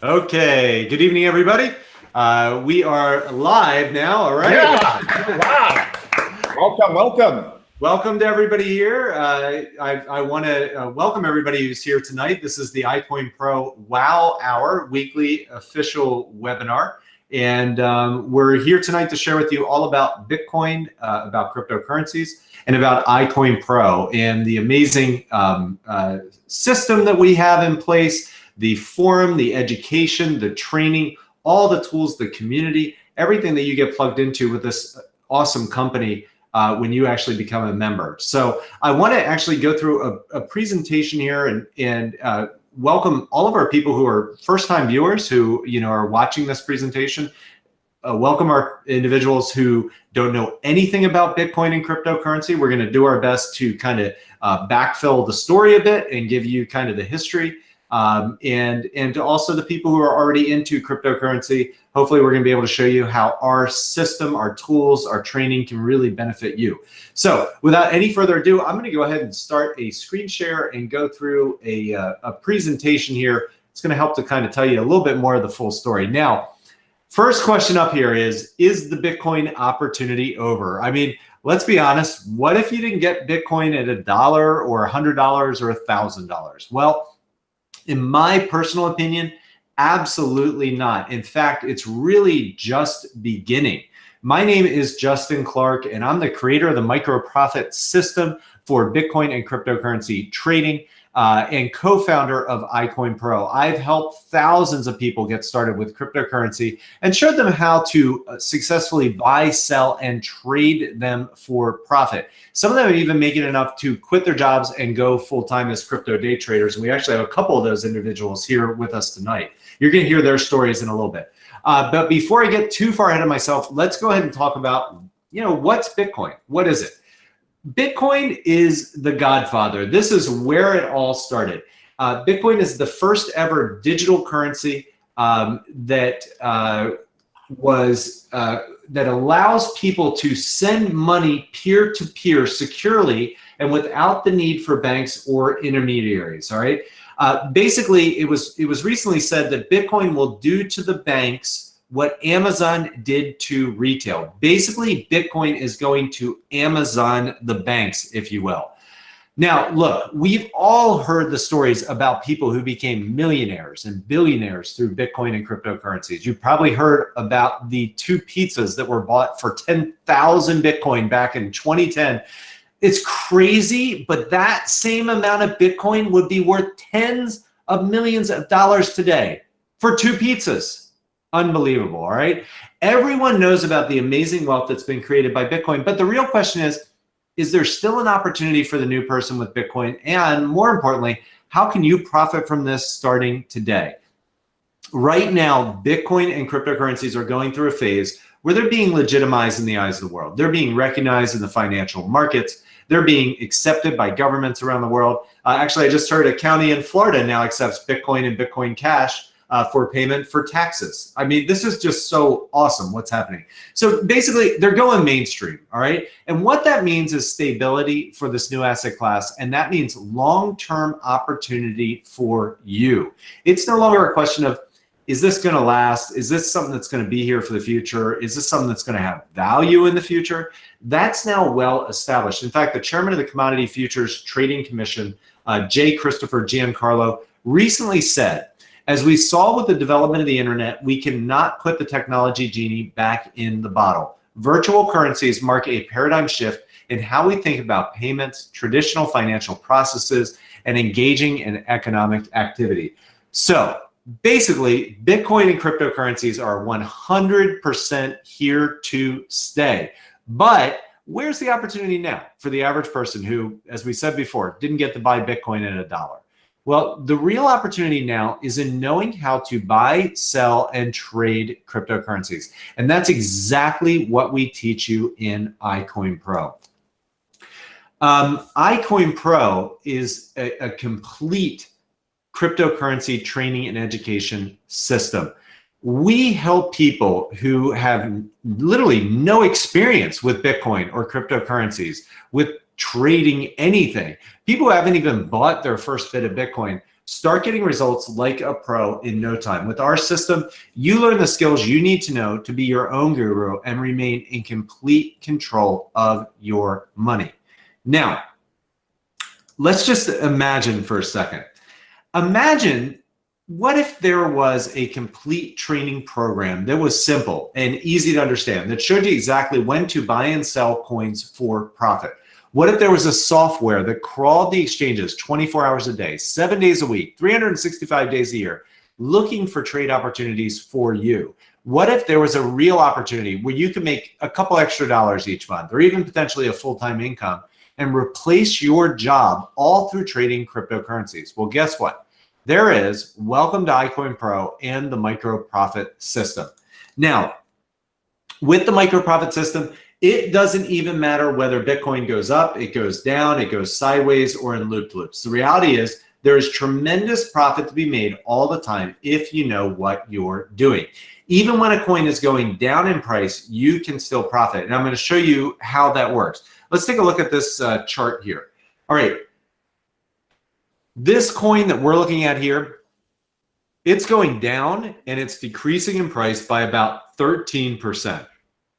Okay, good evening, everybody. We are live now, all right? Yeah, wow. Welcome. Welcome to everybody here. I want to welcome everybody who's here tonight. This is the iCoinPro Wow Hour weekly official webinar. And we're here tonight to share with you all about Bitcoin, about cryptocurrencies, and about iCoinPro and the amazing system that we have in place, the forum, the education, the training, all the tools, the community, everything that you get plugged into with this awesome company when you actually become a member. So I want to actually go through a presentation here and welcome all of our people who are first-time viewers who are watching this presentation. Welcome our individuals who don't know anything about Bitcoin and cryptocurrency. We're going to do our best to kind of backfill the story a bit and give you kind of the history. And to also the people who are already into cryptocurrency, hopefully we're going to be able to show you how our system, our tools, our training can really benefit you. So without any further ado, I'm going to go ahead and start a screen share and go through a presentation here. It's going to help to kind of tell you a little bit more of the full story. Now, first question up here is the Bitcoin opportunity over? I mean, let's be honest. What if you didn't get Bitcoin at $1 or $100 or $1,000? Well, in my personal opinion, absolutely not. In fact, it's really just beginning. My name is Justin Clark, and I'm the creator of the micro profit system for Bitcoin and cryptocurrency trading and co-founder of iCoinPro. I've helped thousands of people get started with cryptocurrency and showed them how to successfully buy, sell, and trade them for profit. Some of them even make it enough to quit their jobs and go full-time as crypto day traders. And we actually have a couple of those individuals here with us tonight. You're going to hear their stories in a little bit. But before I get too far ahead of myself, let's go ahead and talk about, what's Bitcoin? What is it? Bitcoin is the godfather. This is where it all started. Bitcoin is the first ever digital currency that allows people to send money peer-to-peer securely and without the need for banks or intermediaries. All right. Basically, it was recently said that Bitcoin will do to the banks what Amazon did to retail. Basically, Bitcoin is going to Amazon the banks, if you will. Now, look, we've all heard the stories about people who became millionaires and billionaires through Bitcoin and cryptocurrencies. You've probably heard about the 2 pizzas that were bought for 10,000 Bitcoin back in 2010. It's crazy, but that same amount of Bitcoin would be worth tens of millions of dollars today for 2 pizzas. Unbelievable, all right? Everyone knows about the amazing wealth that's been created by Bitcoin, but the real question is there still an opportunity for the new person with Bitcoin? And more importantly, how can you profit from this starting today? Right now, Bitcoin and cryptocurrencies are going through a phase where they're being legitimized in the eyes of the world. They're being recognized in the financial markets. They're being accepted by governments around the world. Actually, I just heard a county in Florida now accepts Bitcoin and Bitcoin Cash for payment for taxes. I mean, this is just so awesome what's happening. So basically, they're going mainstream, all right? And what that means is stability for this new asset class, and that means long-term opportunity for you. It's no longer a question of, is this going to last? Is this something that's going to be here for the future? Is this something that's going to have value in the future? That's now well established. In fact, the chairman of the Commodity Futures Trading Commission, J. Christopher Giancarlo, recently said, as we saw with the development of the internet, we cannot put the technology genie back in the bottle. Virtual currencies mark a paradigm shift in how we think about payments, traditional financial processes, and engaging in economic activity. So basically, Bitcoin and cryptocurrencies are 100% here to stay. But where's the opportunity now for the average person who, as we said before, didn't get to buy Bitcoin at $1? Well, the real opportunity now is in knowing how to buy, sell, and trade cryptocurrencies. And that's exactly what we teach you in iCoinPro. iCoinPro is a complete cryptocurrency training and education system. We help people who have literally no experience with Bitcoin or cryptocurrencies, with trading anything. People who haven't even bought their first bit of Bitcoin, Start getting results like a pro in no time. With our system, you learn the skills you need to know to be your own guru and remain in complete control of your money. Now, let's just imagine for a second. Imagine, what if there was a complete training program that was simple and easy to understand, that showed you exactly when to buy and sell coins for profit? What if there was a software that crawled the exchanges 24 hours a day, 7 days a week, 365 days a year, looking for trade opportunities for you? What if there was a real opportunity where you could make a couple extra dollars each month, or even potentially a full-time income, and replace your job all through trading cryptocurrencies? Well, guess what? There is. Welcome to iCoinPro and the micro profit system. Now, with the micro profit system, it doesn't even matter whether Bitcoin goes up, it goes down, it goes sideways, or in loop-loops. The reality is there is tremendous profit to be made all the time if you know what you're doing. Even when a coin is going down in price, you can still profit. And I'm going to show you how that works. Let's take a look at this chart here. All right. This coin that we're looking at here, it's going down and it's decreasing in price by about 13%.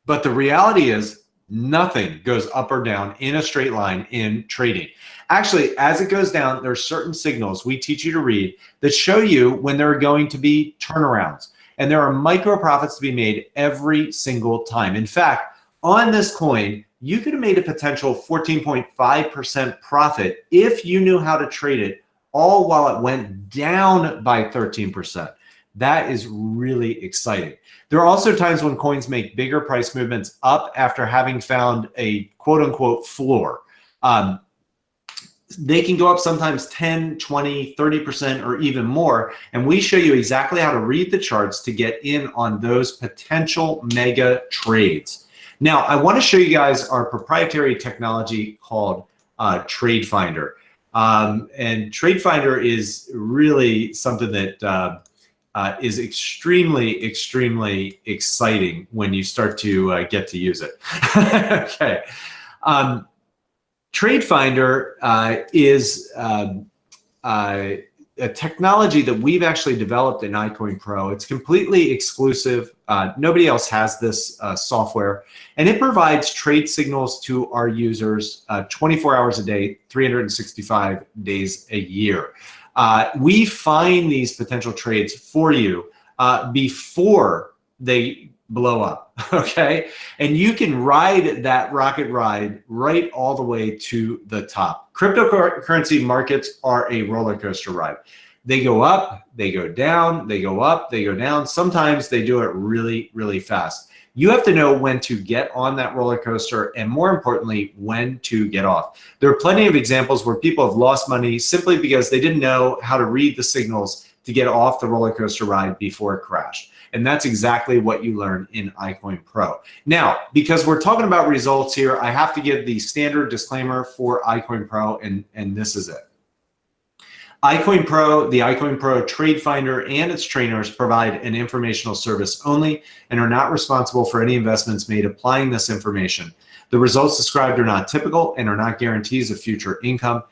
But the reality is nothing goes up or down in a straight line in trading. Actually, as it goes down, there are certain signals we teach you to read that show you when there are going to be turnarounds. And there are micro profits to be made every single time. In fact, on this coin, you could have made a potential 14.5% profit if you knew how to trade it, all while it went down by 13%. That is really exciting. There are also times when coins make bigger price movements up after having found a quote unquote floor. They can go up sometimes 10, 20, 30%, or even more. And we show you exactly how to read the charts to get in on those potential mega trades. Now, I want to show you guys our proprietary technology called Trade Finder. And Trade Finder is really something that is extremely, extremely exciting when you start to get to use it. Okay. Trade Finder is a technology that we've actually developed in iCoinPro. It's completely exclusive. Nobody else has this software, and it provides trade signals to our users 24 hours a day, 365 days a year. We find these potential trades for you before they blow up, okay? And you can ride that rocket ride right all the way to the top. Cryptocurrency markets are a roller coaster ride. They go up, they go down, they go up, they go down. Sometimes they do it really, really fast. You have to know when to get on that roller coaster, and more importantly, when to get off. There are plenty of examples where people have lost money simply because they didn't know how to read the signals to get off the roller coaster ride before it crashed. And that's exactly what you learn in iCoinPro. Now, because we're talking about results here, I have to give the standard disclaimer for iCoinPro, and this is it. iCoinPro, the iCoinPro Trade Finder, and its trainers provide an informational service only and are not responsible for any investments made applying this information. The results described are not typical and are not guarantees of future income.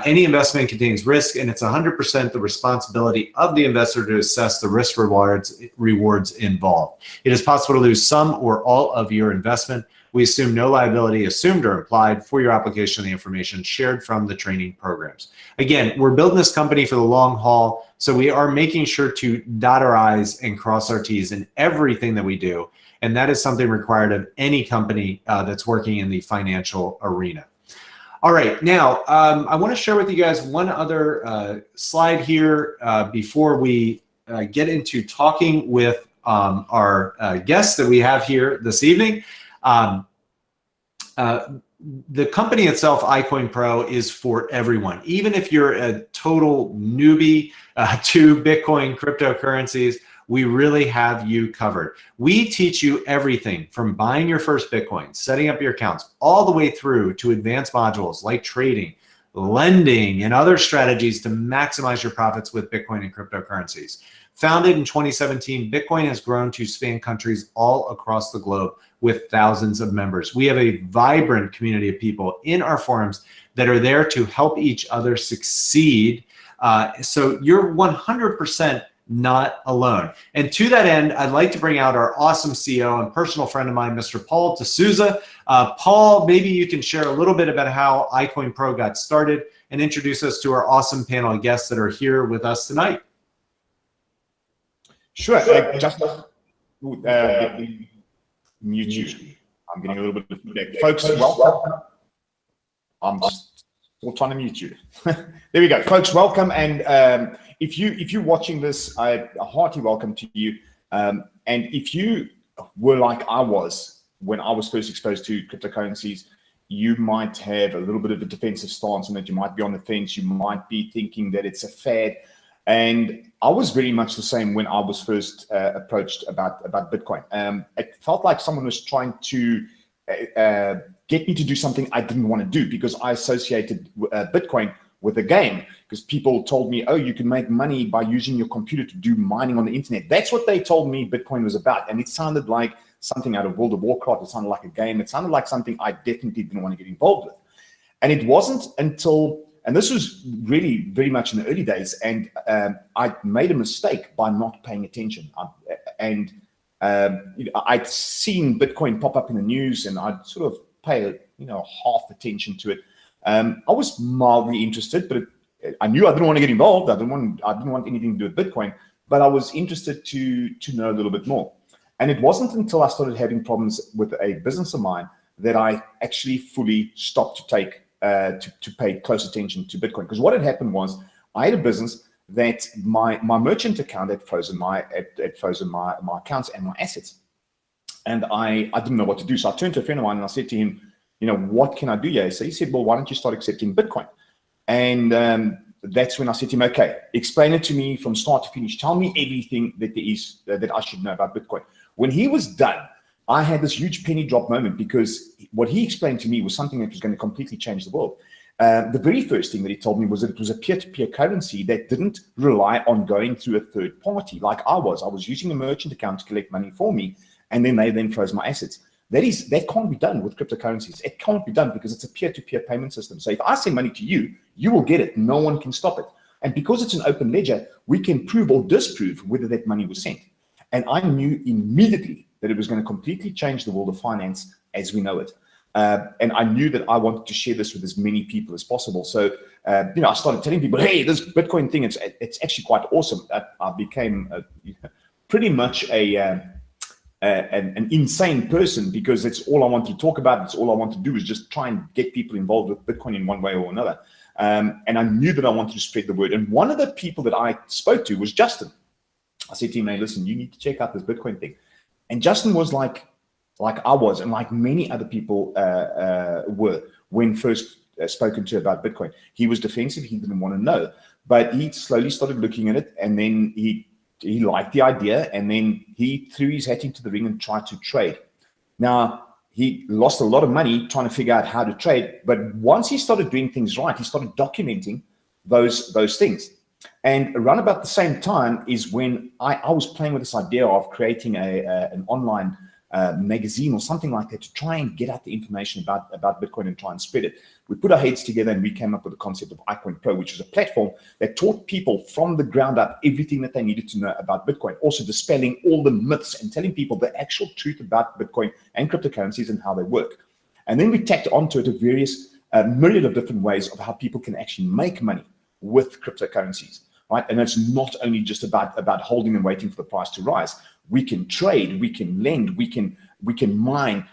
Any investment contains risk, and it's 100% the responsibility of the investor to assess the risk rewards involved. It is possible to lose some or all of your investment. We assume no liability, assumed or implied, for your application of the information shared from the training programs. Again, we're building this company for the long haul, so we are making sure to dot our I's and cross our T's in everything that we do. And that is something required of any company that's working in the financial arena. All right, now I want to share with you guys one other slide here before we get into talking with our guests that we have here this evening. The company itself, iCoinPro, is for everyone. Even if you're a total newbie to Bitcoin cryptocurrencies, we really have you covered. We teach you everything from buying your first Bitcoin, setting up your accounts, all the way through to advanced modules like trading, lending, and other strategies to maximize your profits with Bitcoin and cryptocurrencies. Founded in 2017, Bitcoin has grown to span countries all across the globe with thousands of members. We have a vibrant community of people in our forums that are there to help each other succeed So you're 100% not alone. And to that end, I'd like to bring out our awesome CEO and personal friend of mine, Mr. Paul D'Souza. Paul, maybe you can share a little bit about how iCoinPro got started and introduce us to our awesome panel of guests that are here with us tonight. Sure. Just mute you. I'm getting a little bit of feedback. Folks, welcome. I'm still trying to mute you. There we go. Folks, welcome. And if you're watching this, a hearty welcome to you. And if you were like I was when I was first exposed to cryptocurrencies, you might have a little bit of a defensive stance on it. You might be on the fence. You might be thinking that it's a fad. And I was very much the same when I was first approached about Bitcoin. It felt like someone was trying to get me to do something I didn't want to do, because I associated Bitcoin with a game, because people told me, oh, you can make money by using your computer to do mining on the internet. That's what they told me Bitcoin was about. And it sounded like something out of World of Warcraft. It sounded like a game. It sounded like something I definitely didn't want to get involved with. And it wasn't until, and this was really very much in the early days, and I made a mistake by not paying attention. I'd seen Bitcoin pop up in the news, and I'd sort of pay half attention to it. I was mildly interested, but I knew I didn't want to get involved. I didn't want anything to do with Bitcoin, but I was interested to know a little bit more. And it wasn't until I started having problems with a business of mine that I actually fully stopped to take to pay close attention to Bitcoin. Because what had happened was, I had a business that my merchant account had frozen my accounts and my assets, and I didn't know what to do. So I turned to a friend of mine and I said to him, what can I do here? So he said, well, why don't you start accepting Bitcoin? And that's when I said to him, okay, explain it to me from start to finish. Tell me everything that there is that I should know about Bitcoin. When he was done, I had this huge penny drop moment, because what he explained to me was something that was going to completely change the world. The very first thing that he told me was that it was a peer-to-peer currency that didn't rely on going through a third party like I was. I was using a merchant account to collect money for me, and then they froze my assets. That can't be done with cryptocurrencies. It can't be done because it's a peer-to-peer payment system. So if I send money to you, you will get it. No one can stop it. And because it's an open ledger, we can prove or disprove whether that money was sent. And I knew immediately that it was going to completely change the world of finance as we know it. And I knew that I wanted to share this with as many people as possible. So, I started telling people, hey, this Bitcoin thing, it's actually quite awesome. I became pretty much an insane person, because it's all I want to talk about. It's all I want to do is just try and get people involved with Bitcoin in one way or another. And I knew that I wanted to spread the word. And one of the people that I spoke to was Justin. I said to him, hey, listen, you need to check out this Bitcoin thing. And Justin was like I was, and like many other people were when first spoken to about Bitcoin. He was defensive. He didn't want to know. But he slowly started looking at it, and then he liked the idea, and then he threw his hat into the ring and tried to trade. Now, he lost a lot of money trying to figure out how to trade, but once he started doing things right, he started documenting those things. And around about the same time is when I was playing with this idea of creating an online magazine or something like that to try and get out the information about Bitcoin and try and spread it. We put our heads together and we came up with the concept of iCoinPro, which was a platform that taught people from the ground up everything that they needed to know about Bitcoin, also dispelling all the myths and telling people the actual truth about Bitcoin and cryptocurrencies and how they work. And then we tacked onto it a various myriad of different ways of how people can actually make money with cryptocurrencies, right? And it's not only just about holding and waiting for the price to rise. We can trade, we can lend, we can mine,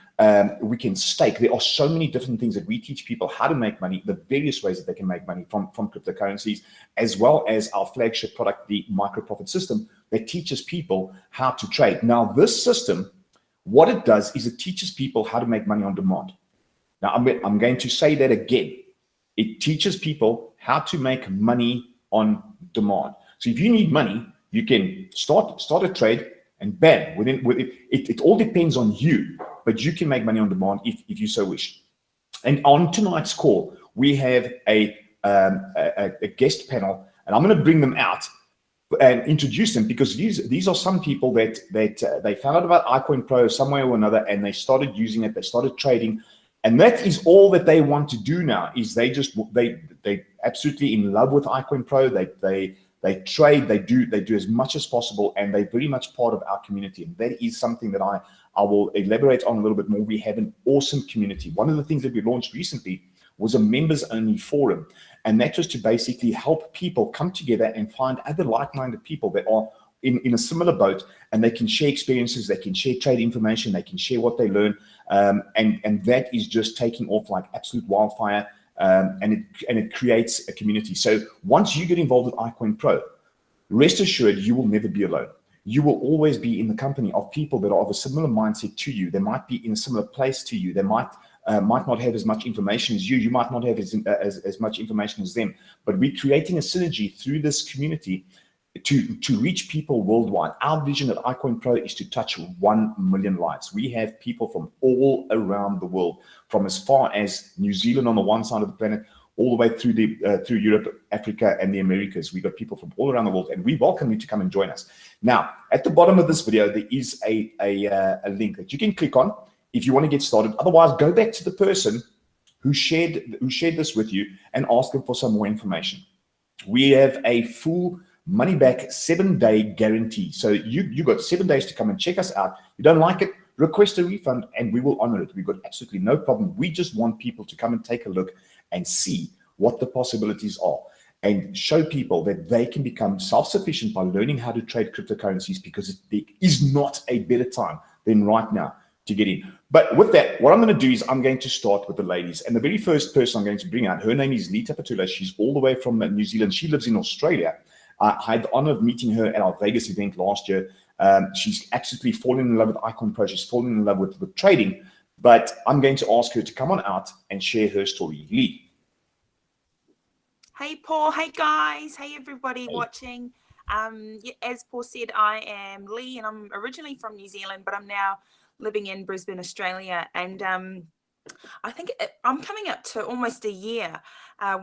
we can stake. There are so many different things that we teach people how to make money, the various ways that they can make money from cryptocurrencies, as well as our flagship product, the micro profit system, that teaches people how to trade. Now, this system, what it does is it teaches people how to make money on demand. Now, I'm going to say that again. It teaches people how to make money on demand. So if you need money, you can start a trade, and bam, it all depends on you, but you can make money on demand if you so wish. And on tonight's call, we have a guest panel, and I'm going to bring them out and introduce them, because these are some people that they found out about iCoinPro some way or another, and they started using it, they started trading. And that is all that they want to do now, is they absolutely in love with iCoinPro. They trade, they do as much as possible, and they're very much part of our community. And that is something that I will elaborate on a little bit more. We have an awesome community. One of the things that we launched recently was a members-only forum, and that was to basically help people come together and find other like-minded people that are in a similar boat, and they can share experiences, they can share trade information, they can share what they learn, and that is just taking off like absolute wildfire. And it creates a community. So once you get involved with iCoinPro, rest assured you will never be alone. You will always be in the company of people that are of a similar mindset to you. They might be in a similar place to you. They might not have as much information as you. You might not have as much information as them. But we're creating a synergy through this community to reach people worldwide. Our vision at iCoinPro is to touch 1 million lives. We have people from all around the world, from as far as New Zealand on the one side of the planet, all the way through Europe, Africa, and the Americas. We've got people from all around the world, and we welcome you to come and join us. Now, at the bottom of this video, there is a link that you can click on if you want to get started. Otherwise, go back to the person who shared this with you and ask them for some more information. We have a full money back 7-day guarantee. So you got 7 days to come and check us out. You don't like it, request a refund and we will honor it. We've got absolutely no problem. We just want people to come and take a look and see what the possibilities are and show people that they can become self-sufficient by learning how to trade cryptocurrencies, because there is not a better time than right now to get in. But with that, what I'm going to do is I'm going to start with the ladies. And the very first person I'm going to bring out, her name is Lita Patula. She's all the way from New Zealand. She lives in Australia. I had the honor of meeting her at our Vegas event last year. She's absolutely fallen in love with iCoinPro. She's fallen in love with trading. But I'm going to ask her to come on out and share her story. Lee. Hey, Paul. Hey, guys. Hey, everybody watching. As Paul said, I am Lee, and I'm originally from New Zealand, but I'm now living in Brisbane, Australia. And I think I'm coming up to almost a year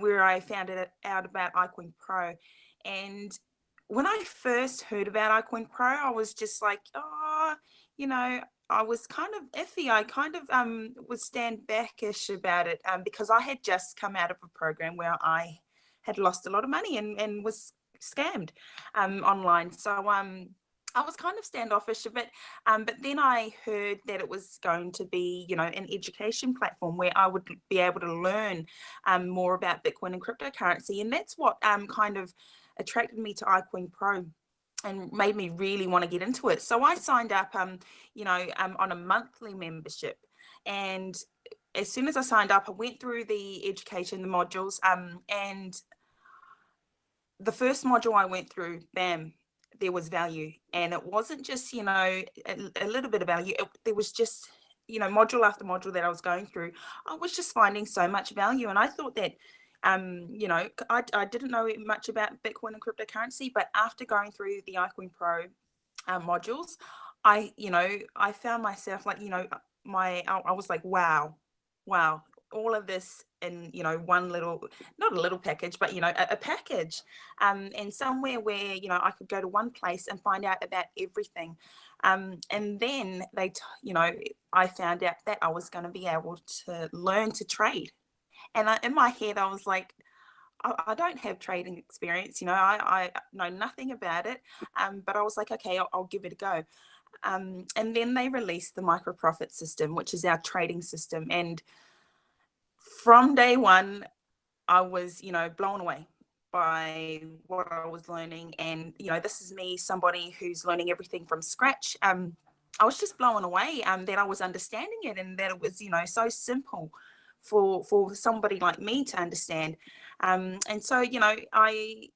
where I found out about iCoinPro. And when I first heard about iCoinPro, I was just like, oh, you know, I was kind of iffy. I kind of was stand backish about it because I had just come out of a program where I had lost a lot of money and was scammed online. So I was kind of standoffish a bit, but then I heard that it was going to be, you know, an education platform where I would be able to learn more about Bitcoin and cryptocurrency. And that's what kind of attracted me to iCoinPro and made me really want to get into it. So I signed up, on a monthly membership. And as soon as I signed up, I went through the education, the modules, and the first module I went through, bam, there was value. And it wasn't just, you know, a little bit of value. There was just, you know, module after module that I was going through. I was just finding so much value. And I thought that, you know, I didn't know much about Bitcoin and cryptocurrency, but after going through the iCoinPro modules, I found myself like, you know, I was like, wow, all of this in, you know, one little, not a little package, but, you know, a package, and somewhere where, you know, I could go to one place and find out about everything. And then I found out that I was going to be able to learn to trade. And in my head, I was like, I don't have trading experience, you know, I know nothing about it. But I was like, okay, I'll give it a go. And then they released the micro profit system, which is our trading system. And from day one, I was, you know, blown away by what I was learning. And, you know, this is me, somebody who's learning everything from scratch. I was just blown away that I was understanding it and that it was, you know, so simple for somebody like me to understand. And so, you know, I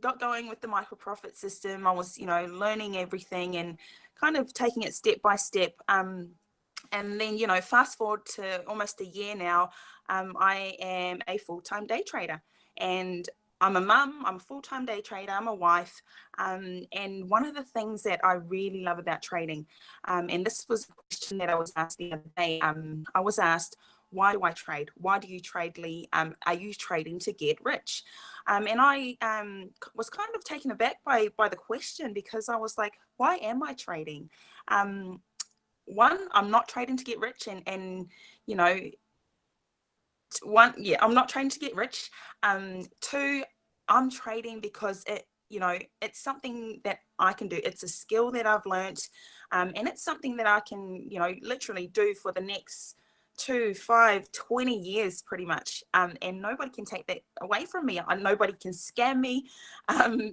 got going with the micro profit system. I was, you know, learning everything and kind of taking it step by step. And then, you know, fast forward to almost a year now, I am a full-time day trader, and I'm a mum, I'm a full-time day trader, I'm a wife. And one of the things that I really love about trading, and this was a question that I was asked the other day, I was asked, why do I trade? Why do you trade, Lee? Are you trading to get rich? And I was kind of taken aback by the question, because I was like, why am I trading? One, I'm not trading to get rich, and you know, one, yeah, I'm not trying to get rich. Two, I'm trading because it's something that I can do. It's a skill that I've learnt, and it's something that I can, literally do for the next 2, 5, 20 years pretty much. And nobody can take that away from me. Nobody can scam me,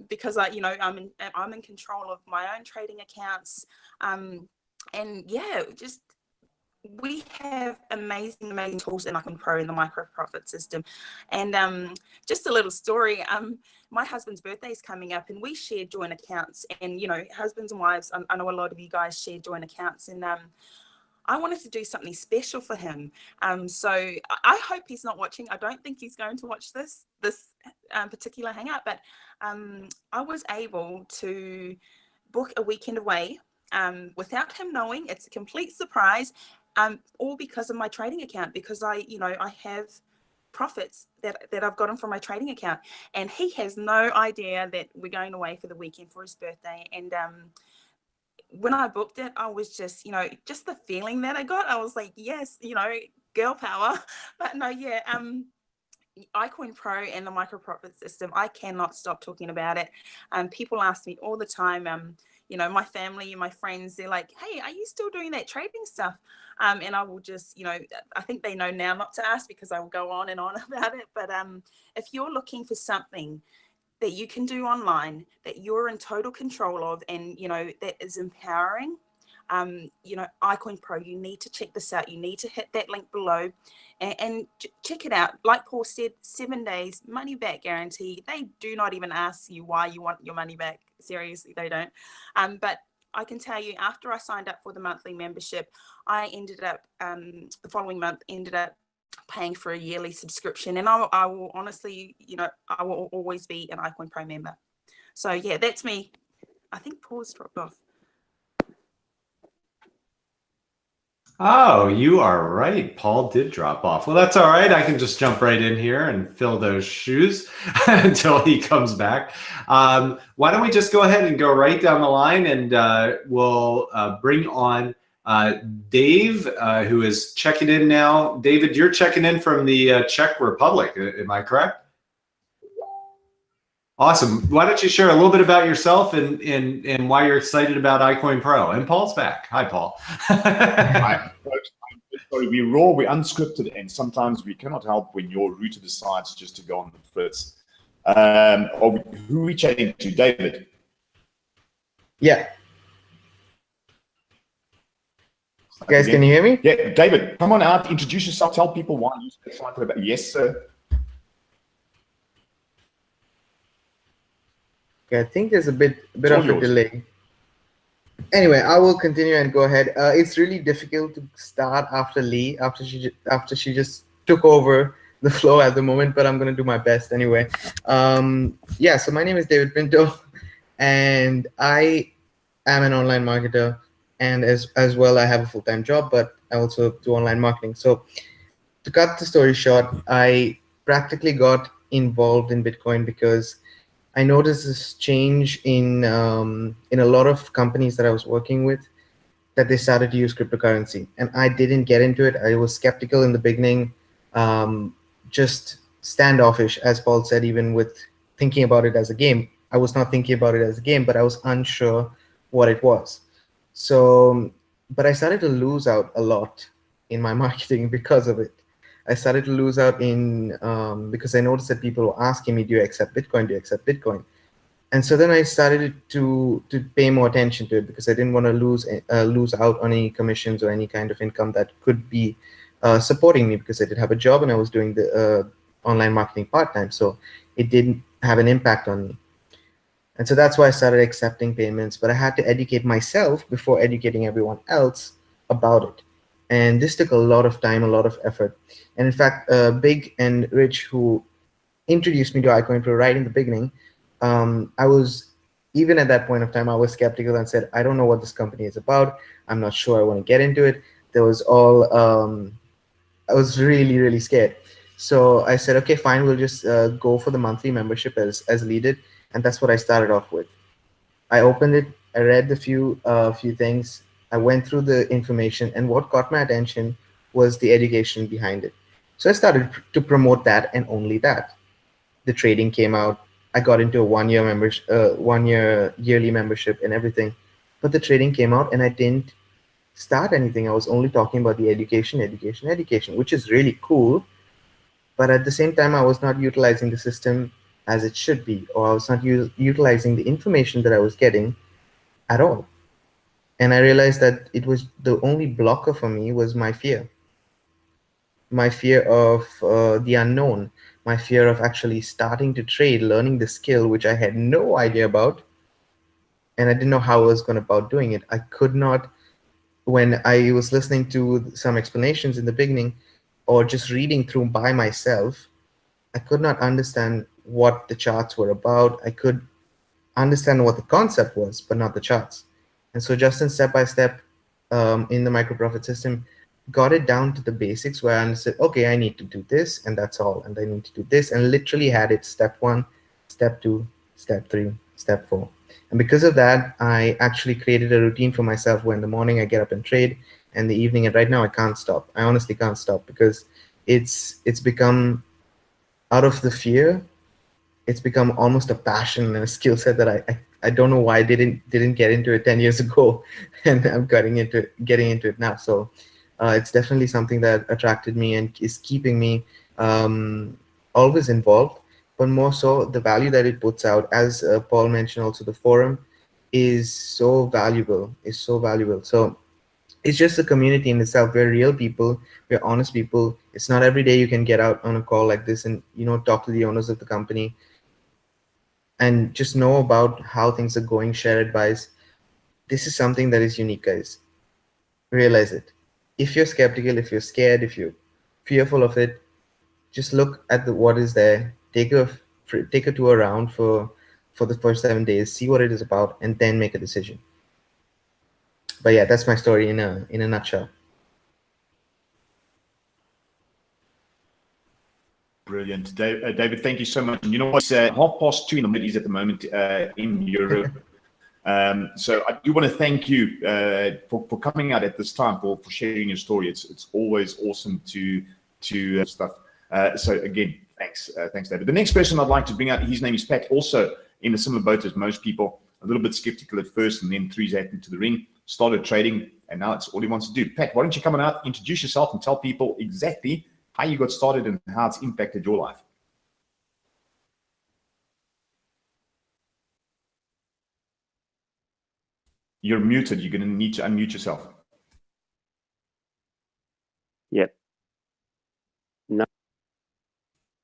because I'm in control of my own trading accounts. And yeah, just we have amazing tools in iCoinPro in the micro profit system. And just a little story, my husband's birthday is coming up, and we share joint accounts. And husbands and wives, I know a lot of you guys share joint accounts, and I wanted to do something special for him. So I hope he's not watching. I don't think he's going to watch this particular hangout, but I was able to book a weekend away without him knowing. It's a complete surprise. All because of my trading account, because I have profits that I've gotten from my trading account, and he has no idea that we're going away for the weekend for his birthday. And when I booked it, I was just, just the feeling that I got, I was like, yes, girl power. But no, yeah, iCoinPro and the micro profit system, I cannot stop talking about it. People ask me all the time, my family and my friends, they're like, hey, are you still doing that trading stuff? And I will just, I think they know now not to ask, because I will go on and on about it. But if you're looking for something that you can do online, that you're in total control of, and that is empowering, iCoinPro, you need to check this out. You need to hit that link below and check it out. Like Paul said, 7 days money back guarantee. They do not even ask you why you want your money back. Seriously, they don't. But I can tell you, after I signed up for the monthly membership, I ended up the following month paying for a yearly subscription, and I will honestly, I will always be an iCoinPro member. So yeah, that's me. I think Paul's dropped off. Oh, you are right. Paul did drop off. Well, that's all right. I can just jump right in here and fill those shoes until he comes back. Why don't we just go ahead and go right down the line, and we'll bring on Dave, who is checking in now. David, you're checking in from the Czech Republic. Am I correct? Awesome. Why don't you share a little bit about yourself and why you're excited about iCoinPro? And Paul's back. Hi, Paul. Hi, folks. Sorry, we're raw, we're unscripted, and sometimes we cannot help when your router decides just to go on the fritz. Who are we chatting to? David? Yeah. Guys, can you hear me? Yeah, David, come on out, introduce yourself, tell people why you're so excited about it. Yes, sir. Okay, I think there's a bit of a delay. Anyway, I will continue and go ahead. It's really difficult to start after Lee, after she just took over the flow at the moment, but I'm going to do my best anyway. Yeah, so my name is David Pinto, and I am an online marketer, and as well I have a full-time job, but I also do online marketing. So to cut the story short, I practically got involved in Bitcoin because I noticed this change in a lot of companies that I was working with, that they started to use cryptocurrency, and I didn't get into it. I was skeptical in the beginning, just standoffish, as Paul said, even with thinking about it as a game. I was not thinking about it as a game, but I was unsure what it was. So, but I started to lose out a lot in my marketing because of it. I started to lose out in because I noticed that people were asking me, do you accept Bitcoin? Do you accept Bitcoin? And so then I started to pay more attention to it, because I didn't want to lose out on any commissions or any kind of income that could be supporting me, because I did have a job and I was doing the online marketing part-time. So it didn't have an impact on me. And so that's why I started accepting payments, but I had to educate myself before educating everyone else about it. And this took a lot of time, a lot of effort. And in fact, Big and Rich, who introduced me to iCoinPro right in the beginning, I was, even at that point of time, I was skeptical and said, I don't know what this company is about. I'm not sure I want to get into it. There was all, I was really, really scared. So I said, okay, fine, we'll just go for the monthly membership as Lee did. And that's what I started off with. I opened it, I read the few things, I went through the information, and what caught my attention was the education behind it. So I started to promote that and only that. The trading came out. I got into a 1 year membership, 1 year yearly membership and everything. But the trading came out and I didn't start anything. I was only talking about the education, which is really cool. But at the same time, I was not utilizing the system as it should be, or I was not utilizing the information that I was getting at all. And I realized that it was the only blocker for me was my fear of the unknown, my fear of actually starting to trade, learning the skill, which I had no idea about. And I didn't know how I was going about doing it. I could not, when I was listening to some explanations in the beginning or just reading through by myself, I could not understand what the charts were about. I could understand what the concept was, but not the charts. And so Justin, step by step, in the micro profit system, got it down to the basics where I understood, okay, I need to do this and that's all. And I need to do this, and literally had it step 1, step 2, step 3, step 4. And because of that, I actually created a routine for myself where in the morning I get up and trade, and the evening, and right now I can't stop. I honestly can't stop because it's become, out of the fear, it's become almost a passion and a skill set that I don't know why I didn't get into it 10 years ago, and I'm getting into it now. So it's definitely something that attracted me and is keeping me always involved. But more so, the value that it puts out, as Paul mentioned, also the forum is so valuable. So it's just a community in itself. We're real people. We're honest people. It's not every day you can get out on a call like this and talk to the owners of the company and just know about how things are going, share advice. This is something that is unique, guys. Realize it. If you're skeptical, if you're scared, if you're fearful of it, just look at what is there. Take a tour around for the first 7 days, see what it is about, and then make a decision. But yeah, that's my story in a nutshell. Brilliant. David, thank you so much. And you know what? It's 2:30 in the Middle East at the moment in Europe. So I do want to thank you for coming out at this time, for sharing your story. It's always awesome to stuff. So again, thanks, David. The next person I'd like to bring out, his name is Pat, also in a similar boat as most people, a little bit skeptical at first, and then threw his hat into the ring, started trading, and now it's all he wants to do. Pat, why don't you come on out, introduce yourself, and tell people exactly how you got started and how it's impacted your life. You're muted. You're going to need to unmute yourself. Yep. No.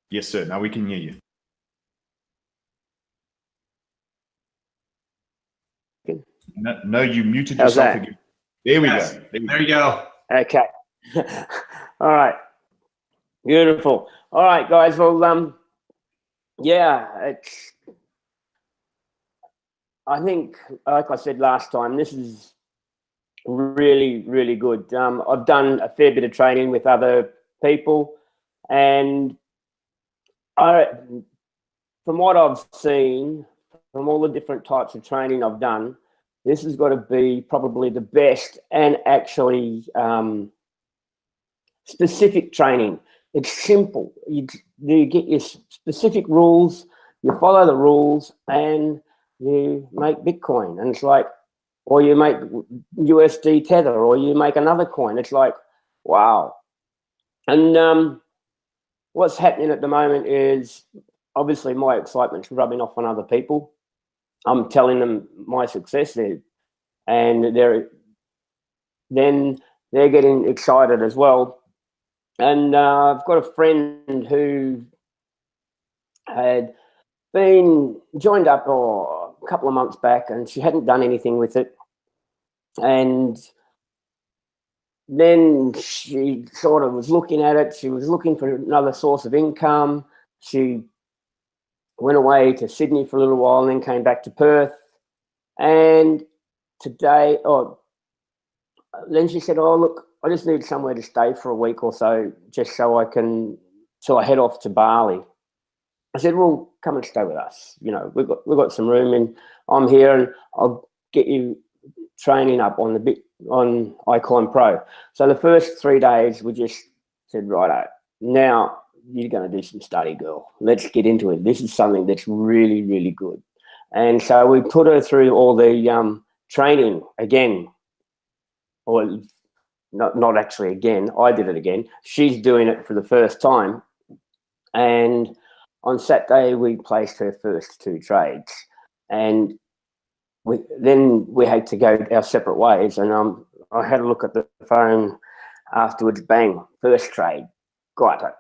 Yes, sir. Now we can hear you. No, you muted yourself again. There we go. There you go. Okay. All right. Beautiful. All right, guys. Well, yeah, I think, like I said last time, this is really, really good. I've done a fair bit of training with other people, and from what I've seen, from all the different types of training I've done, this has got to be probably the best and actually specific training. It's simple. You get your specific rules, you follow the rules, and you make Bitcoin. And it's like, or you make USD Tether, or you make another coin. It's like, wow. And what's happening at the moment is, obviously my excitement's rubbing off on other people. I'm telling them my success there, and then they're getting excited as well. And I've got a friend who had been joined up a couple of months back, and she hadn't done anything with it. And then she sort of was looking at it. She was looking for another source of income. She went away to Sydney for a little while and then came back to Perth. And today, then she said, oh, look, I just need somewhere to stay for a week or so, just so I head off to Bali. I said, well, come and stay with us. You know, we've got some room, and I'm here, and I'll get you training up on iCoinPro. So the first 3 days we just said, righto, now you're going to do some study, girl. Let's get into it. This is something that's really, really good. And so we put her through all the training again, or not actually again. I did it again. She's doing it for the first time. And on Saturday, we placed her first 2 trades. And then we had to go our separate ways. And I had a look at the phone afterwards. Bang, first trade, got it.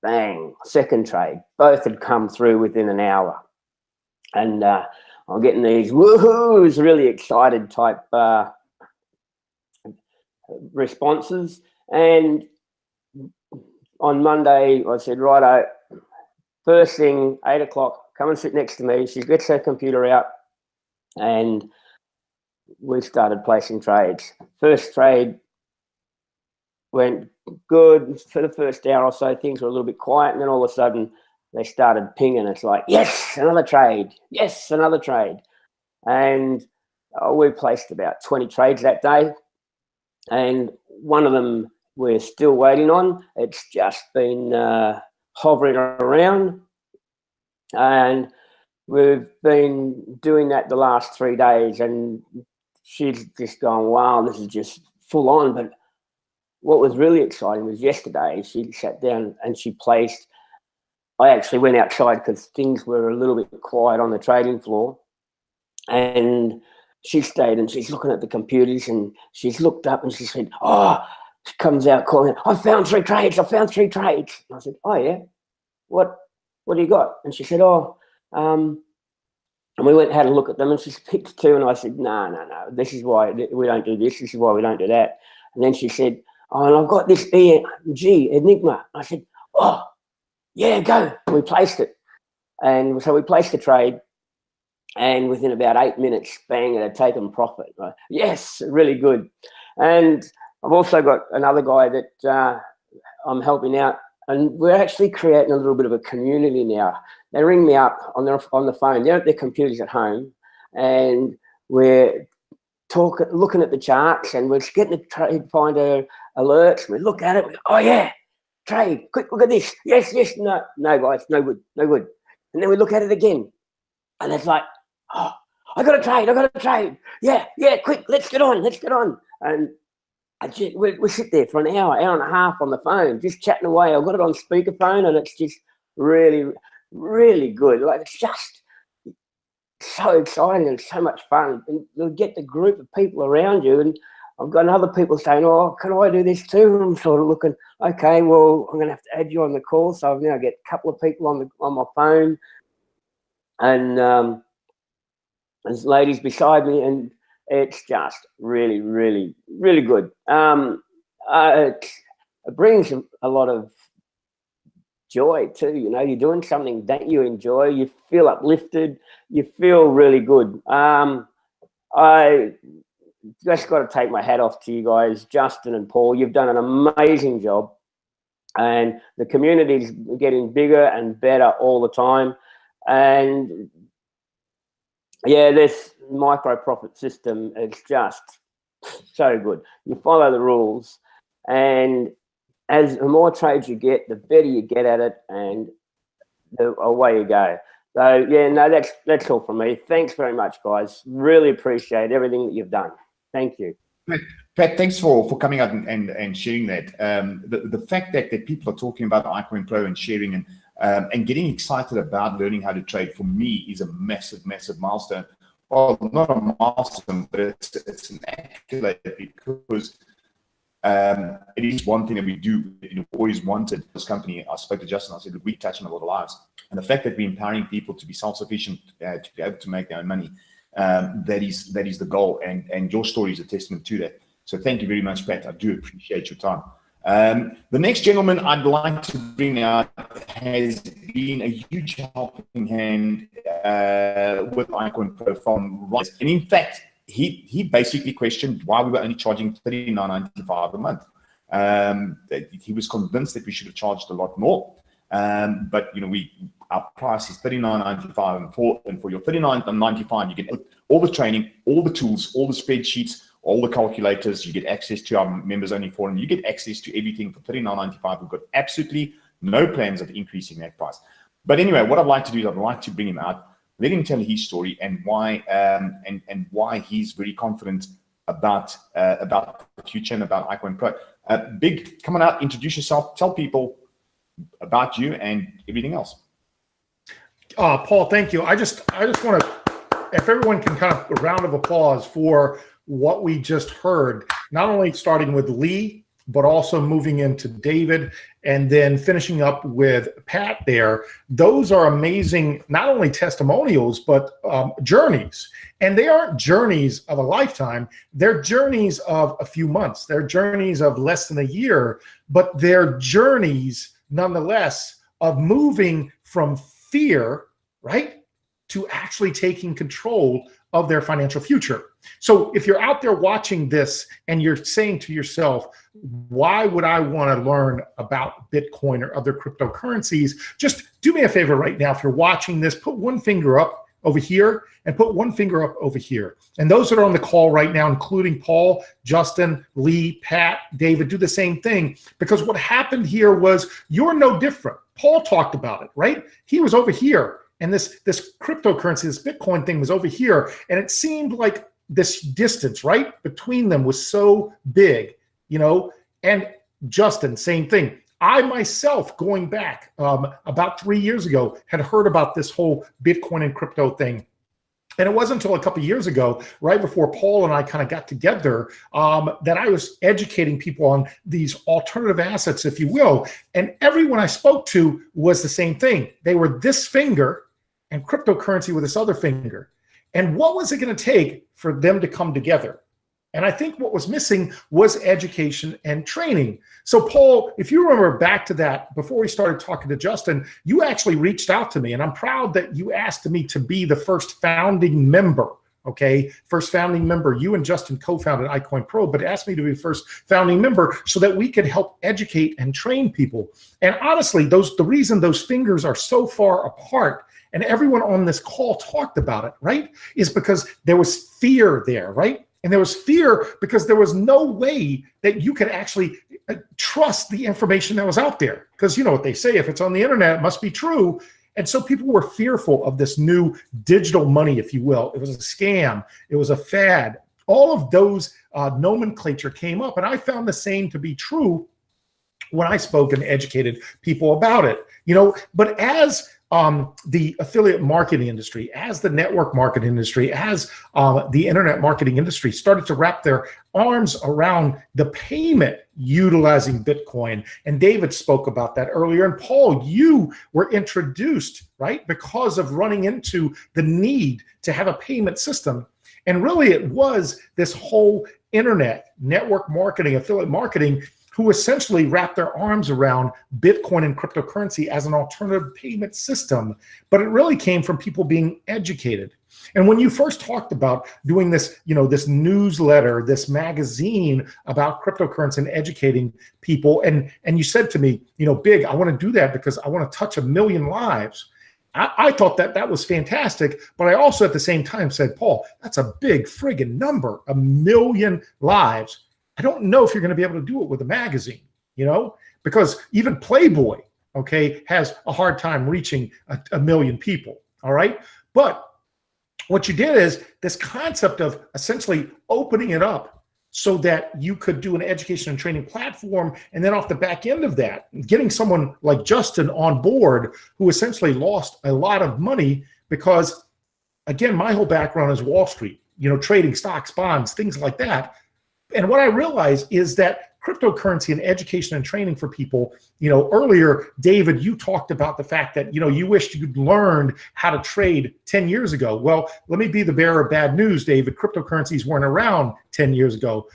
Bang, second trade. Both had come through within an hour. And I'm getting these woohoos, really excited type responses. And on Monday, I said, righto, first thing, 8 o'clock, come and sit next to me. She gets her computer out and we started placing trades. First trade went good for the first hour or so. Things were a little bit quiet, and then all of a sudden they started pinging. It's like, yes, another trade. Yes, another trade. And we placed about 20 trades that day. And one of them we're still waiting on. It's just been hovering around. And we've been doing that the last 3 days. And she's just gone, wow, this is just full on. But what was really exciting was yesterday she sat down and she placed. I actually went outside because things were a little bit quiet on the trading floor. And she stayed and she's looking at the computers and she's looked up and she said, oh, she comes out calling, I found 3 trades. I found 3 trades. And I said, oh, yeah? What do you got? And she said, oh, and we went and had a look at them and she picked 2 and I said, no, this is why we don't do this. This is why we don't do that. And then she said, oh, and I've got this EG, Enigma. I said, oh, yeah, go. We placed it. And so we placed the trade. And within about 8 minutes, bang, it had taken profit. Right? Yes, really good. And I've also got another guy that I'm helping out, and we're actually creating a little bit of a community now. They ring me up on the phone. They're at their computers at home, and we're looking at the charts, and we're getting the trade finder alerts. We look at it. We go, oh yeah, trade. Quick, look at this. Yes, no, guys, no good. And then we look at it again, and it's like, oh, I got a trade. Yeah, quick, let's get on. And we sit there for an hour and a half on the phone, just chatting away. I've got it on speakerphone, and it's just really, really good. Like, it's just so exciting and so much fun. And you'll get the group of people around you, and I've got other people saying, oh, can I do this too? And I'm sort of looking, okay, well, I'm going to have to add you on the call. So I've now got a couple of people on my phone, and there's ladies beside me, and it's just really, really, really good. It brings a lot of joy too. You know, you're doing something that you enjoy. You feel uplifted. You feel really good. I just got to take my hat off to you guys, Justin and Paul. You've done an amazing job, and the community's getting bigger and better all the time. And yeah, this micro profit system is just so good. You follow the rules, and as the more trades you get, the better you get at it, and away you go. So yeah, no, that's all from me. Thanks very much, guys. Really appreciate everything that you've done. Thank you. Pat, thanks for coming out and sharing that. The fact that people are talking about iCoinPro and sharing and getting excited about learning how to trade, for me, is a massive, massive milestone. Well, not a milestone, but it's an accolade, because it is one thing that we do, always wanted. This company, I spoke to Justin, I said, we touch on a lot of lives. And the fact that we're empowering people to be self-sufficient, to be able to make their own money, that is the goal. And your story is a testament to that. So thank you very much, Pat. I do appreciate your time. The next gentleman I'd like to bring out has been a huge helping hand with iCoinPro from Rise. And in fact, he basically questioned why we were only charging $39.95 a month. He was convinced that we should have charged a lot more. But our price is $39.95, and for your $39.95, you get all the training, all the tools, all the spreadsheets, all the calculators. You get access to our members only forum. You get access to everything for $39.95. We've got absolutely no plans of increasing that price. But anyway, what I'd like to do is I'd like to bring him out, let him tell his story and why why he's very confident about the future and about iCoinPro. Big, come on out, introduce yourself, tell people about you and everything else. Paul, thank you. I just want to, if everyone can kind of a round of applause for what we just heard, not only starting with Lee, but also moving into David and then finishing up with Pat there. Those are amazing, not only testimonials, but journeys. And they aren't journeys of a lifetime. They're journeys of a few months. They're journeys of less than a year, but they're journeys nonetheless of moving from fear, right, to actually taking control of their financial future. So if you're out there watching this and you're saying to yourself, why would I want to learn about Bitcoin or other cryptocurrencies? Just do me a favor right now. If you're watching this, put one finger up over here and put one finger up over here. And those that are on the call right now, including Paul, Justin, Lee, Pat, David, do the same thing. Because what happened here was you're no different. Paul talked about it, right? He was over here. And this cryptocurrency, this Bitcoin thing was over here. And it seemed like this distance, right, between them was so big, you know. And Justin, same thing. I myself, going back about 3 years ago, had heard about this whole Bitcoin and crypto thing. And it wasn't until a couple of years ago, right before Paul and I kind of got together, that I was educating people on these alternative assets, if you will. And everyone I spoke to was the same thing. They were this finger and cryptocurrency with this other finger. And what was it going to take for them to come together? And I think what was missing was education and training. So Paul, if you remember back to that, before we started talking to Justin, you actually reached out to me, and I'm proud that you asked me to be the first founding member. Okay, first founding member. You and Justin co-founded iCoinPro, but asked me to be the first founding member so that we could help educate and train people. And honestly, the reason those fingers are so far apart, and everyone on this call talked about it, right, is because there was fear there, right? And there was fear because there was no way that you could actually trust the information that was out there. Because you know what they say, if it's on the internet, it must be true. And so people were fearful of this new digital money, if you will. It was a scam. It was a fad. All of those nomenclature came up. And I found the same to be true when I spoke and educated people about it. You know, but as the affiliate marketing industry, as the network marketing industry, as the internet marketing industry started to wrap their arms around the payment utilizing Bitcoin. And David spoke about that earlier. And Paul, you were introduced, right, because of running into the need to have a payment system. And really it was this whole internet network marketing, affiliate marketing, who essentially wrapped their arms around Bitcoin and cryptocurrency as an alternative payment system. But it really came from people being educated. And when you first talked about doing this, you know, this newsletter, this magazine about cryptocurrency and educating people, and you said to me, you know, Big, I want to do that because I want to touch 1 million lives. I thought that was fantastic, but I also at the same time said, Paul, that's a big friggin' number, 1 million lives. I don't know if you're going to be able to do it with a magazine, you know, because even Playboy, okay, has a hard time reaching 1 million people. All right. But what you did is this concept of essentially opening it up so that you could do an education and training platform. And then off the back end of that, getting someone like Justin on board who essentially lost a lot of money because, again, my whole background is Wall Street, you know, trading stocks, bonds, things like that. And what I realized is that cryptocurrency and education and training for people, you know, earlier, David, you talked about the fact that, you know, you wished you'd learned how to trade 10 years ago. Well, let me be the bearer of bad news, David. Cryptocurrencies weren't around 10 years ago.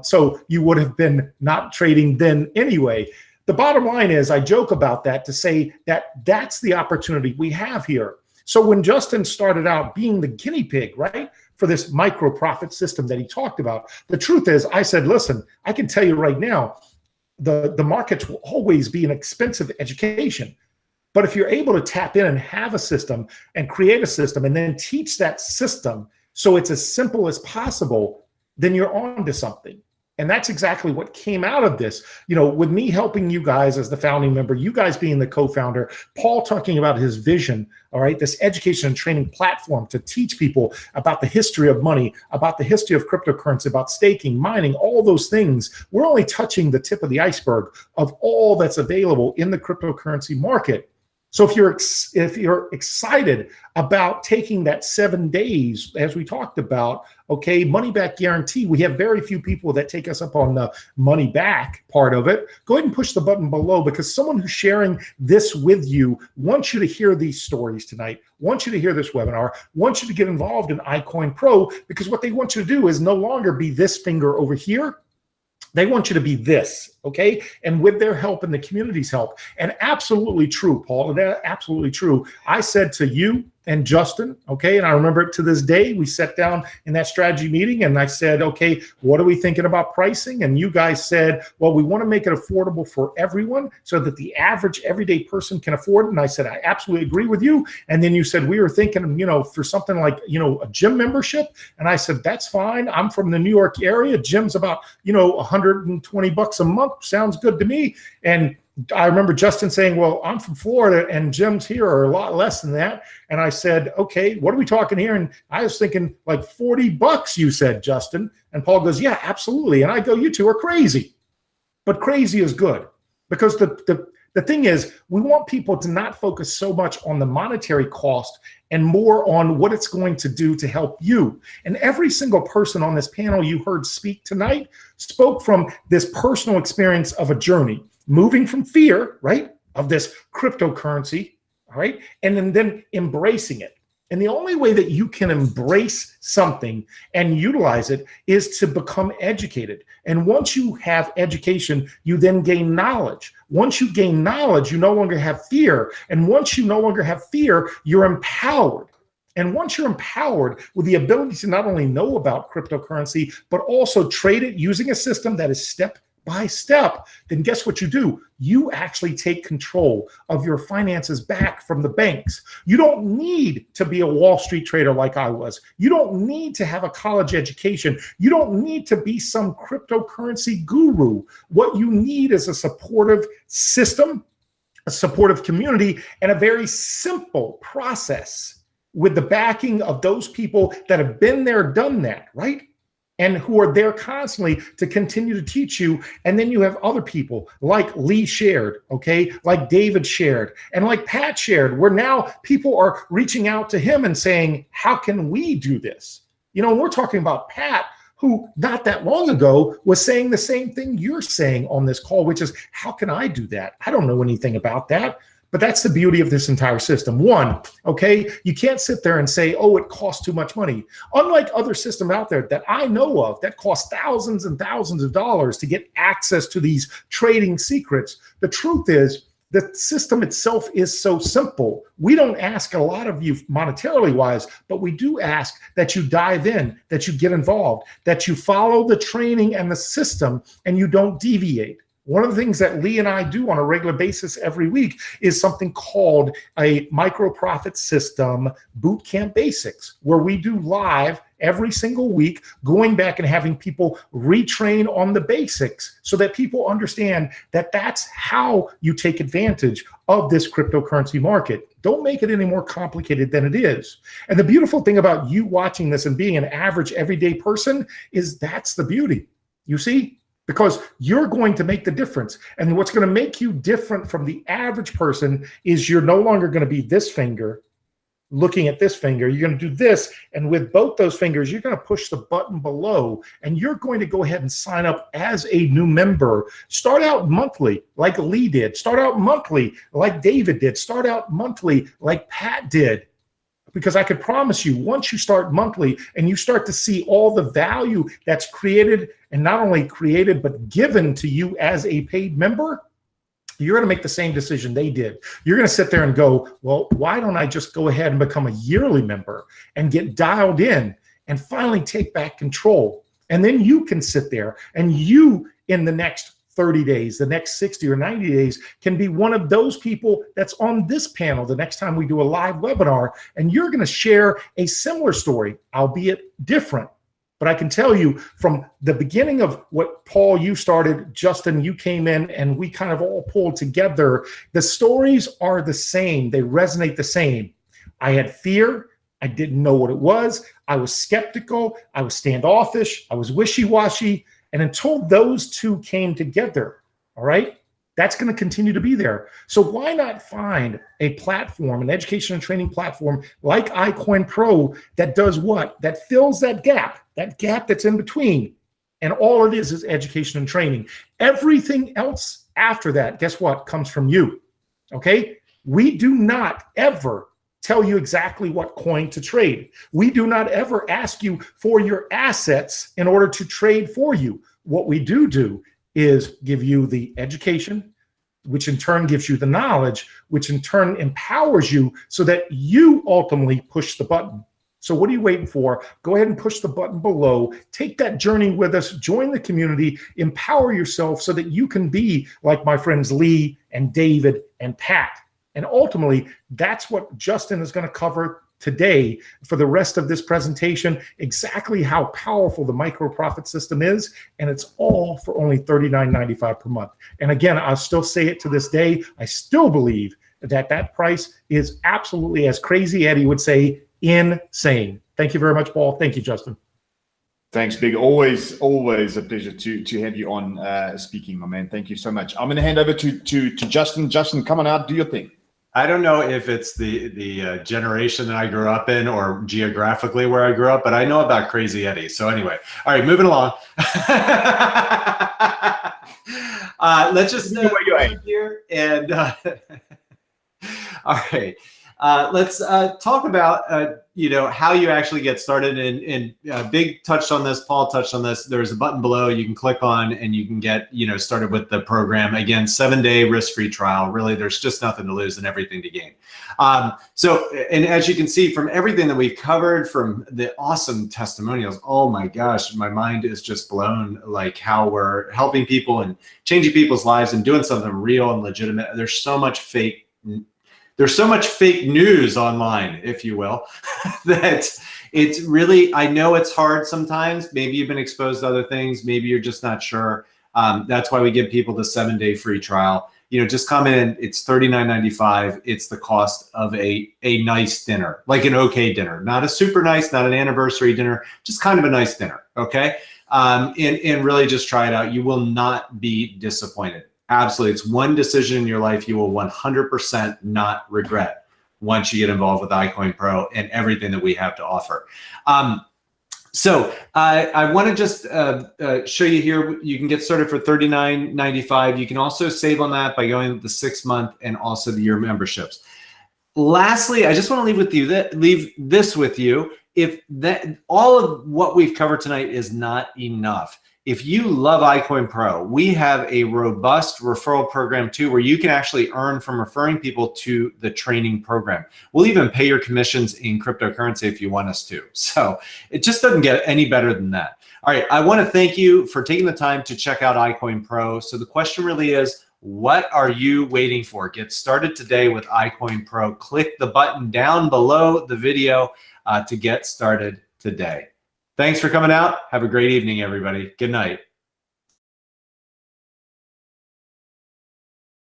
So you would have been not trading then anyway. The bottom line is I joke about that to say that that's the opportunity we have here. So when Justin started out being the guinea pig, right, for this micro profit system that he talked about, the truth is, I said, listen, I can tell you right now, the markets will always be an expensive education. But if you're able to tap in and have a system and create a system and then teach that system so it's as simple as possible, then you're on to something. And that's exactly what came out of this. You know, with me helping you guys as the founding member, you guys being the co-founder, Paul talking about his vision, all right, this education and training platform to teach people about the history of money, about the history of cryptocurrency, about staking, mining, all those things. We're only touching the tip of the iceberg of all that's available in the cryptocurrency market. So if you're excited about taking that 7 days, as we talked about, okay, money back guarantee, we have very few people that take us up on the money back part of it. Go ahead and push the button below, because someone who's sharing this with you wants you to hear these stories tonight, wants you to hear this webinar, wants you to get involved in iCoinPro, because what they want you to do is no longer be this finger over here. They want you to be this, okay? And with their help and the community's help. And absolutely true, Paul, and absolutely true. I said to you and Justin, okay, and I remember it to this day, we sat down in that strategy meeting and I said, okay, what are we thinking about pricing? And you guys said, well, we want to make it affordable for everyone so that the average everyday person can afford it. And I said, I absolutely agree with you. And then you said, we were thinking, you know, for something like, you know, a gym membership. And I said, that's fine. I'm from the New York area. Gym's about, you know, 120 bucks a month. Sounds good to me. And I remember Justin saying, well, I'm from Florida and gyms here are a lot less than that. And I said, okay, what are we talking here? And I was thinking like 40 bucks, you said, Justin. And Paul goes, yeah, absolutely. And I go, you two are crazy. But crazy is good, because the thing is, we want people to not focus so much on the monetary cost and more on what it's going to do to help you. And every single person on this panel you heard speak tonight spoke from this personal experience of a journey, moving from fear, right, of this cryptocurrency, all right, and then embracing it. And the only way that you can embrace something and utilize it is to become educated. And once you have education, you then gain knowledge. Once you gain knowledge, you no longer have fear. And once you no longer have fear, you're empowered. And once you're empowered with the ability to not only know about cryptocurrency, but also trade it using a system that is step by step, then guess what you do? You actually take control of your finances back from the banks. You don't need to be a Wall Street trader like I was. You don't need to have a college education. You don't need to be some cryptocurrency guru. What you need is a supportive system, a supportive community, and a very simple process with the backing of those people that have been there, done that, right? And who are there constantly to continue to teach you. And then you have other people like Lee shared, okay, like David shared, and like Pat shared, where now people are reaching out to him and saying, how can we do this? You know, and we're talking about Pat, who not that long ago was saying the same thing you're saying on this call, which is, how can I do that? I don't know anything about that. But that's the beauty of this entire system. One, okay, you can't sit there and say, oh, it costs too much money. Unlike other systems out there that I know of that cost thousands and thousands of dollars to get access to these trading secrets, the truth is the system itself is so simple. We don't ask a lot of you monetarily wise, but we do ask that you dive in, that you get involved, that you follow the training and the system and you don't deviate. One of the things that Lee and I do on a regular basis every week is something called a micro profit system bootcamp basics, where we do live every single week, going back and having people retrain on the basics so that people understand that that's how you take advantage of this cryptocurrency market. Don't make it any more complicated than it is. And the beautiful thing about you watching this and being an average everyday person is that's the beauty. You see? Because you're going to make the difference. And what's going to make you different from the average person is you're no longer going to be this finger looking at this finger. You're going to do this. And with both those fingers, you're going to push the button below. And you're going to go ahead and sign up as a new member. Start out monthly like Lee did. Start out monthly like David did. Start out monthly like Pat did. Because I could promise you, once you start monthly and you start to see all the value that's created, and not only created, but given to you as a paid member, you're going to make the same decision they did. You're going to sit there and go, well, why don't I just go ahead and become a yearly member and get dialed in and finally take back control? And then you can sit there and you, in the next 30 days, the next 60 or 90 days, can be one of those people that's on this panel the next time we do a live webinar, and you're going to share a similar story, albeit different. But I can tell you from the beginning of what, Paul, you started, Justin, you came in, and we kind of all pulled together. The stories are the same. They resonate the same. I had fear. I didn't know what it was. I was skeptical. I was standoffish. I was wishy-washy. And until those two came together, all right, that's going to continue to be there. So why not find a platform, an education and training platform like iCoinPro that does what? That fills that gap that's in between. And all it is education and training. Everything else after that, guess what, comes from you, okay? We do not ever tell you exactly what coin to trade. We do not ever ask you for your assets in order to trade for you. What we do is give you the education, which in turn gives you the knowledge, which in turn empowers you so that you ultimately push the button. So what are you waiting for? Go ahead and push the button below. Take that journey with us. Join the community. Empower yourself so that you can be like my friends Lee and David and Pat. And ultimately, that's what Justin is going to cover today for the rest of this presentation, exactly how powerful the micro profit system is, and it's all for only $39.95 per month. And again, I'll still say it to this day, I still believe that that price is absolutely, as Crazy Eddie would say, insane. Thank you very much, Paul. Thank you, Justin. Thanks, Big. Always a pleasure to have you on speaking, my man. Thank you so much. I'm going to hand over to Justin. Justin, come on out, do your thing. I don't know if it's the generation that I grew up in or geographically where I grew up, but I know about Crazy Eddie. So anyway, all right, moving along. Let's just here and all right. Let's talk about how you actually get started. And Big touched on this, Paul touched on this. There's a button below you can click on and you can get started with the program. Again, 7-day risk-free trial. Really, there's just nothing to lose and everything to gain. And as you can see from everything that we've covered, from the awesome testimonials, oh my gosh, my mind is just blown. Like how we're helping people and changing people's lives and doing something real and legitimate. There's so much fake news online, if you will, that it's really, I know it's hard sometimes. Maybe you've been exposed to other things. Maybe you're just not sure. That's why we give people the 7-day free trial. Just come in. It's $39.95. It's the cost of a nice dinner, like an okay dinner, not a super nice, not an anniversary dinner, just kind of a nice dinner. Okay. And really just try it out. You will not be disappointed. Absolutely. It's one decision in your life you will 100% not regret once you get involved with iCoinPro and everything that we have to offer. So I want to just show you here. You can get started for $39.95. You can also save on that by going with the 6-month and also the year memberships. Lastly, I just want to leave this with you. If that all of what we've covered tonight is not enough, if you love iCoinPro, we have a robust referral program too, where you can actually earn from referring people to the training program. We'll even pay your commissions in cryptocurrency if you want us to. So it just doesn't get any better than that. All right, I want to thank you for taking the time to check out iCoinPro. So the question really is, what are you waiting for? Get started today with iCoinPro. Click the button down below the video to get started today. Thanks for coming out. Have a great evening, everybody. Good night.